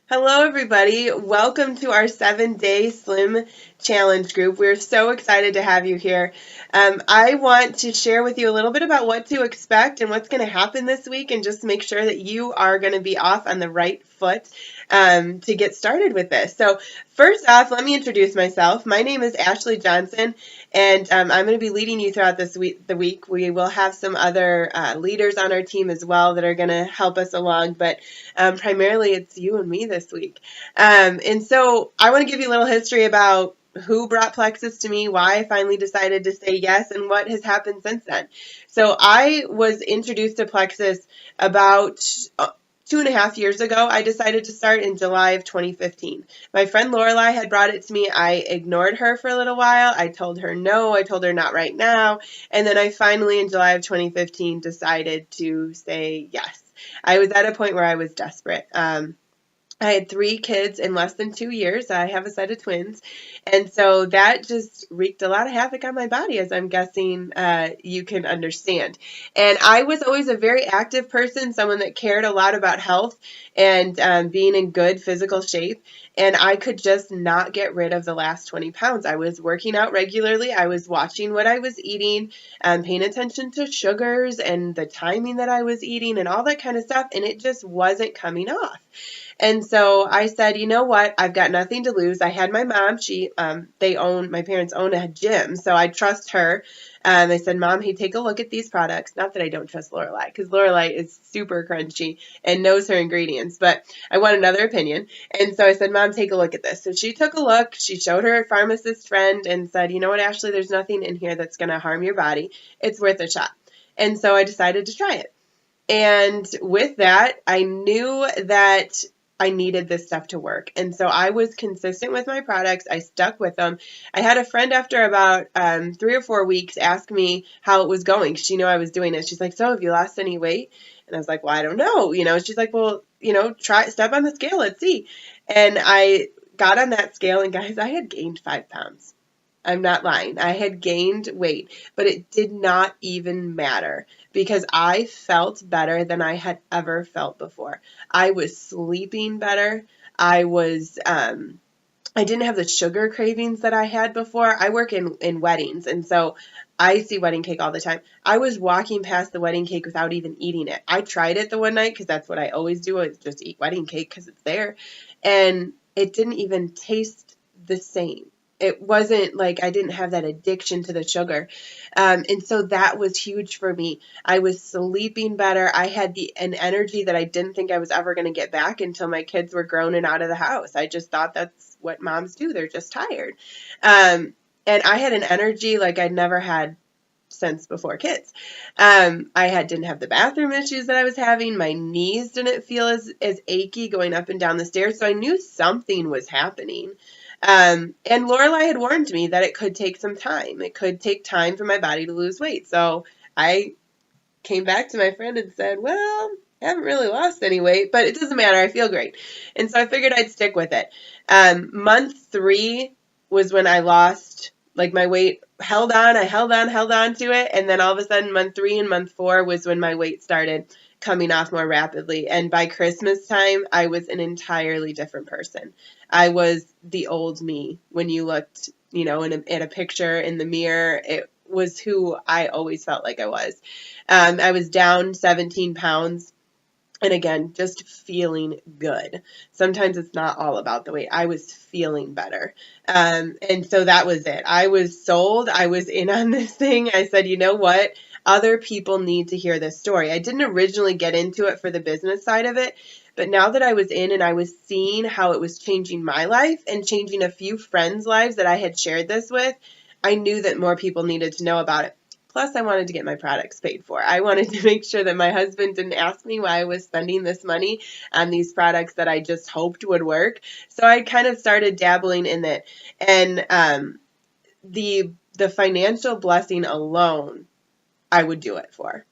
Hello, everybody. Welcome to our 7-day Slim Challenge group. We're so excited to have you here. I want to share with you a little bit about what to expect and what's going to happen this week, and just make sure that you are going to be off on the right foot to get started with this. So first off, let me introduce myself. My name is Ashley Johnson, and I'm going to be leading you throughout the week. We will have some other leaders on our team as well that are going to help us along, but primarily it's you and me this week. And so I want to give you a little history about who brought Plexus to me, why I finally decided to say yes, and what has happened since then. So I was introduced to Plexus about 2.5 years ago. I decided to start in July of 2015. My friend Lorelai had brought it to me. I ignored her for a little while. I told her no. I told her not right now. And then I finally, in July of 2015, decided to say yes. I was at a point where I was desperate. I had 3 kids in less than 2 years. I have a set of twins. And so that just wreaked a lot of havoc on my body, as I'm guessing you can understand. And I was always a very active person, someone that cared a lot about health and being in good physical shape. And I could just not get rid of the last 20 pounds. I was working out regularly. I was watching what I was eating, paying attention to sugars and the timing that I was eating and all that kind of stuff. And it just wasn't coming off. And so I said, you know what? I've got nothing to lose. I had my mom. My parents own a gym, so I trust her. I said, Mom, hey, take a look at these products. Not that I don't trust Lorelai, because Lorelai is super crunchy and knows her ingredients, but I want another opinion. And so I said, Mom, take a look at this. So she took a look. She showed her pharmacist friend and said, you know what, Ashley, there's nothing in here that's going to harm your body. It's worth a shot. And so I decided to try it. And with that, I knew that I needed this stuff to work. And so I was consistent with my products. I stuck with them. I had a friend after about 3 or 4 weeks ask me how it was going. She knew I was doing it. She's like, so have you lost any weight? And I was like, well, I don't know. She's like, well, step on the scale. Let's see. And I got on that scale, and guys, I had gained 5 pounds. I'm not lying. I had gained weight, but it did not even matter because I felt better than I had ever felt before. I was sleeping better. I didn't have the sugar cravings that I had before. I work in weddings, and so I see wedding cake all the time. I was walking past the wedding cake without even eating it. I tried it the one night because that's what I always do, is just eat wedding cake because it's there. And it didn't even taste the same. It wasn't like I didn't have that addiction to the sugar. And so that was huge for me. I was sleeping better. I had an energy that I didn't think I was ever going to get back until my kids were grown and out of the house. I just thought that's what moms do. They're just tired. And I had an energy like I'd never had since before kids. I didn't have the bathroom issues that I was having. My knees didn't feel as achy going up and down the stairs. So I knew something was happening. And Lorelai had warned me that it could take some time. It could take time for my body to lose weight. So I came back to my friend and said, well, I haven't really lost any weight, but it doesn't matter. I feel great. And so I figured I'd stick with it. Month 3 was when I lost, like, my weight held on. I held on to it. And then all of a sudden, month 3 and month 4 was when my weight started coming off more rapidly. And by Christmas time, I was an entirely different person. I was the old me. When you looked, at a picture in the mirror, it was who I always felt like I was. I was down 17 pounds. And again, just feeling good. Sometimes it's not all about the weight. I was feeling better. And so that was it. I was sold. I was in on this thing. I said, you know what? Other people need to hear this story. I didn't originally get into it for the business side of it, but now that I was in and I was seeing how it was changing my life and changing a few friends' lives that I had shared this with, I knew that more people needed to know about it. Plus, I wanted to get my products paid for. I wanted to make sure that my husband didn't ask me why I was spending this money on these products that I just hoped would work. So I kind of started dabbling in it. And the financial blessing alone, I would do it for.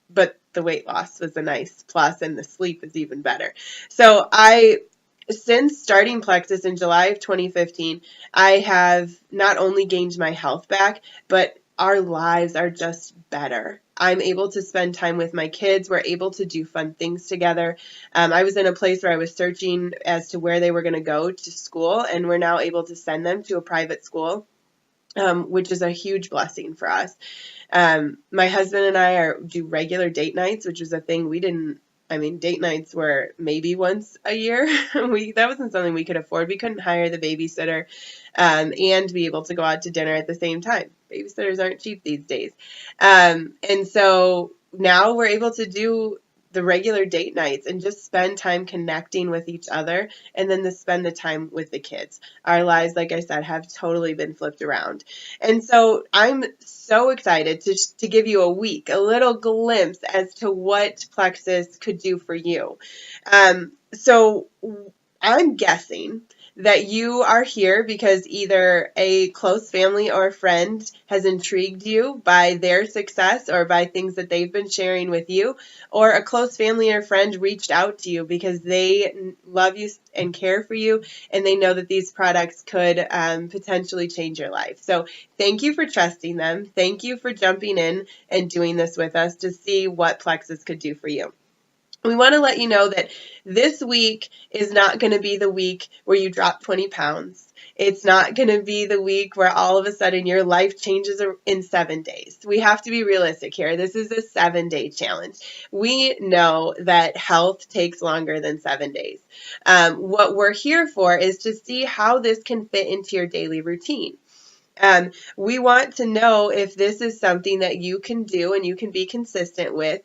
But the weight loss was a nice plus, and the sleep is even better. So since starting Plexus in July of 2015, I have not only gained my health back, but our lives are just better. I'm able to spend time with my kids. We're able to do fun things together. I was in a place where I was searching as to where they were going to go to school, and we're now able to send them to a private school, which is a huge blessing for us. My husband and I do regular date nights, which is a thing we didn't. I mean, date nights were maybe once a year. That wasn't something we could afford. We couldn't hire the babysitter and be able to go out to dinner at the same time. Babysitters aren't cheap these days. And so now we're able to do the regular date nights and just spend time connecting with each other, and then spend the time with the kids. Our lives, like I said, have totally been flipped around. And so I'm so excited to give you a little glimpse as to what Plexus could do for you. So I'm guessing that you are here because either a close family or friend has intrigued you by their success or by things that they've been sharing with you, or a close family or friend reached out to you because they love you and care for you, and they know that these products could potentially change your life. So thank you for trusting them. Thank you for jumping in and doing this with us to see what Plexus could do for you. We want to let you know that this week is not going to be the week where you drop 20 pounds. It's not going to be the week where all of a sudden your life changes in 7 days. We have to be realistic here. This is a 7-day challenge. We know that health takes longer than 7 days. What we're here for is to see how this can fit into your daily routine. We want to know if this is something that you can do and you can be consistent with.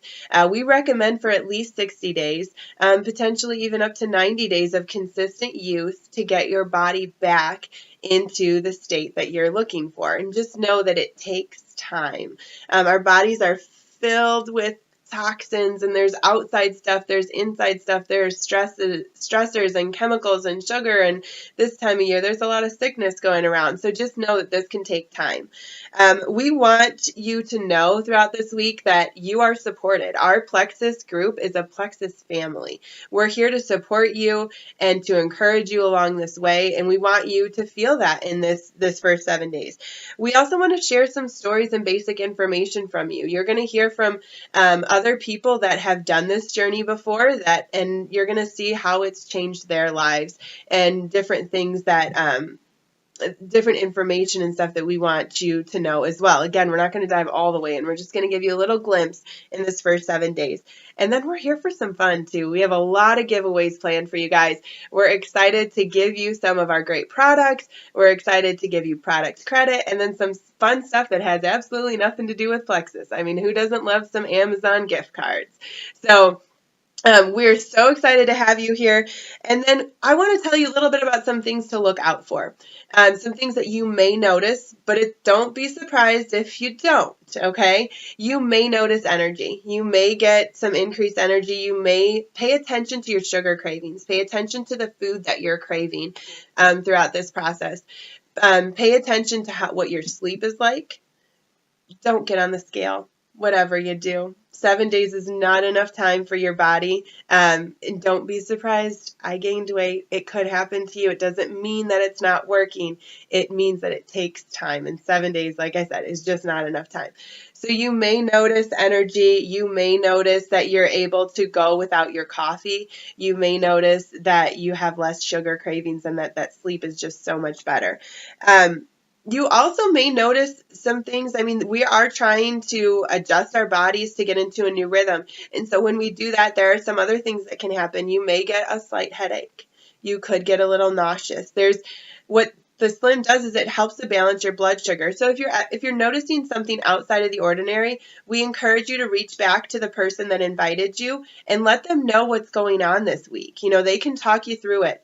We recommend for at least 60 days, potentially even up to 90 days of consistent use to get your body back into the state that you're looking for. And just know that it takes time. Our bodies are filled with toxins, and there's outside stuff, there's inside stuff, there's stressors and chemicals and sugar, and this time of year there's a lot of sickness going around. So just know that this can take time. We want you to know throughout this week that you are supported. Our Plexus group is a Plexus family. We're here to support you and to encourage you along this way, and we want you to feel that in this first 7 days. We also want to share some stories and basic information from you. You're going to hear from other people that have done this journey before, and you're going to see how it's changed their lives and different things that different information and stuff that we want you to know as well. Again, we're not going to dive all the way in. We're just going to give you a little glimpse in this first 7 days. And then we're here for some fun too. We have a lot of giveaways planned for you guys. We're excited to give you some of our great products. We're excited to give you product credit, and then some fun stuff that has absolutely nothing to do with Plexus. I mean, who doesn't love some Amazon gift cards? So we're so excited to have you here. And then I want to tell you a little bit about some things to look out for. Some things that you may notice, but don't be surprised if you don't, okay? You may notice energy. You may get some increased energy. You may pay attention to your sugar cravings. Pay attention to the food that you're craving throughout this process. Pay attention to what your sleep is like. Don't get on the scale, whatever you do. 7 days is not enough time for your body. And don't be surprised. I gained weight. It could happen to you. It doesn't mean that it's not working. It means that it takes time. And 7 days, like I said, is just not enough time. So you may notice energy. You may notice that you're able to go without your coffee. You may notice that you have less sugar cravings and that sleep is just so much better. You also may notice some things. I mean, we are trying to adjust our bodies to get into a new rhythm. And so when we do that, there are some other things that can happen. You may get a slight headache. You could get a little nauseous. What the Slim does is it helps to balance your blood sugar. So if you're noticing something outside of the ordinary, we encourage you to reach back to the person that invited you and let them know what's going on this week. You know, they can talk you through it.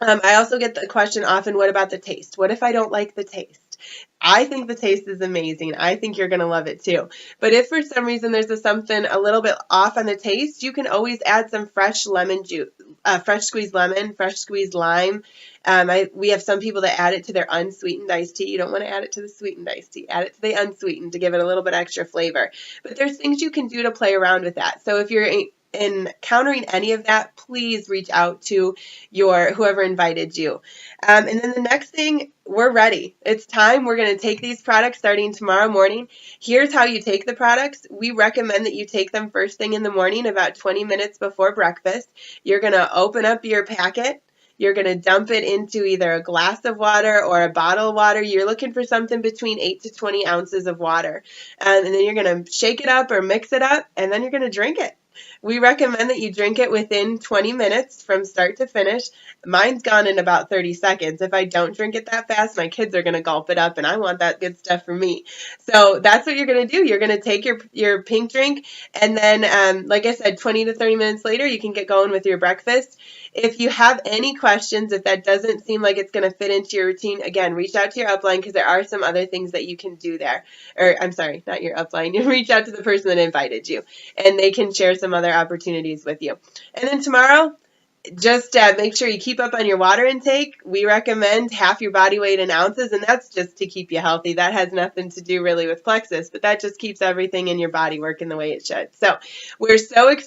I also get the question often, what about the taste? What if I don't like the taste? I think the taste is amazing. I think you're going to love it too. But if for some reason there's something a little bit off on the taste, you can always add some fresh lemon juice, fresh squeezed lemon, fresh squeezed lime. We have some people that add it to their unsweetened iced tea. You don't want to add it to the sweetened iced tea. Add it to the unsweetened to give it a little bit extra flavor. But there's things you can do to play around with that. So if you're encountering any of that, please reach out to your whoever invited you. And then the next thing, we're ready. It's time. We're going to take these products starting tomorrow morning. Here's how you take the products. We recommend that you take them first thing in the morning, about 20 minutes before breakfast. You're going to open up your packet. You're going to dump it into either a glass of water or a bottle of water. You're looking for something between 8 to 20 ounces of water. And then you're going to shake it up or mix it up, and then you're going to drink it. We recommend that you drink it within 20 minutes from start to finish. Mine's gone in about 30 seconds. If I don't drink it that fast, my kids are going to gulp it up, and I want that good stuff for me. So that's what you're going to do. You're going to take your pink drink, and then, like I said, 20 to 30 minutes later, you can get going with your breakfast. If you have any questions, if that doesn't seem like it's going to fit into your routine, again, reach out to your upline because there are some other things that you can do there. Or, I'm sorry, not your upline. You reach out to the person that invited you, and they can share some other opportunities with you. And then tomorrow, just make sure you keep up on your water intake. We recommend half your body weight in ounces, and that's just to keep you healthy. That has nothing to do really with Plexus, but that just keeps everything in your body working the way it should. So we're so excited.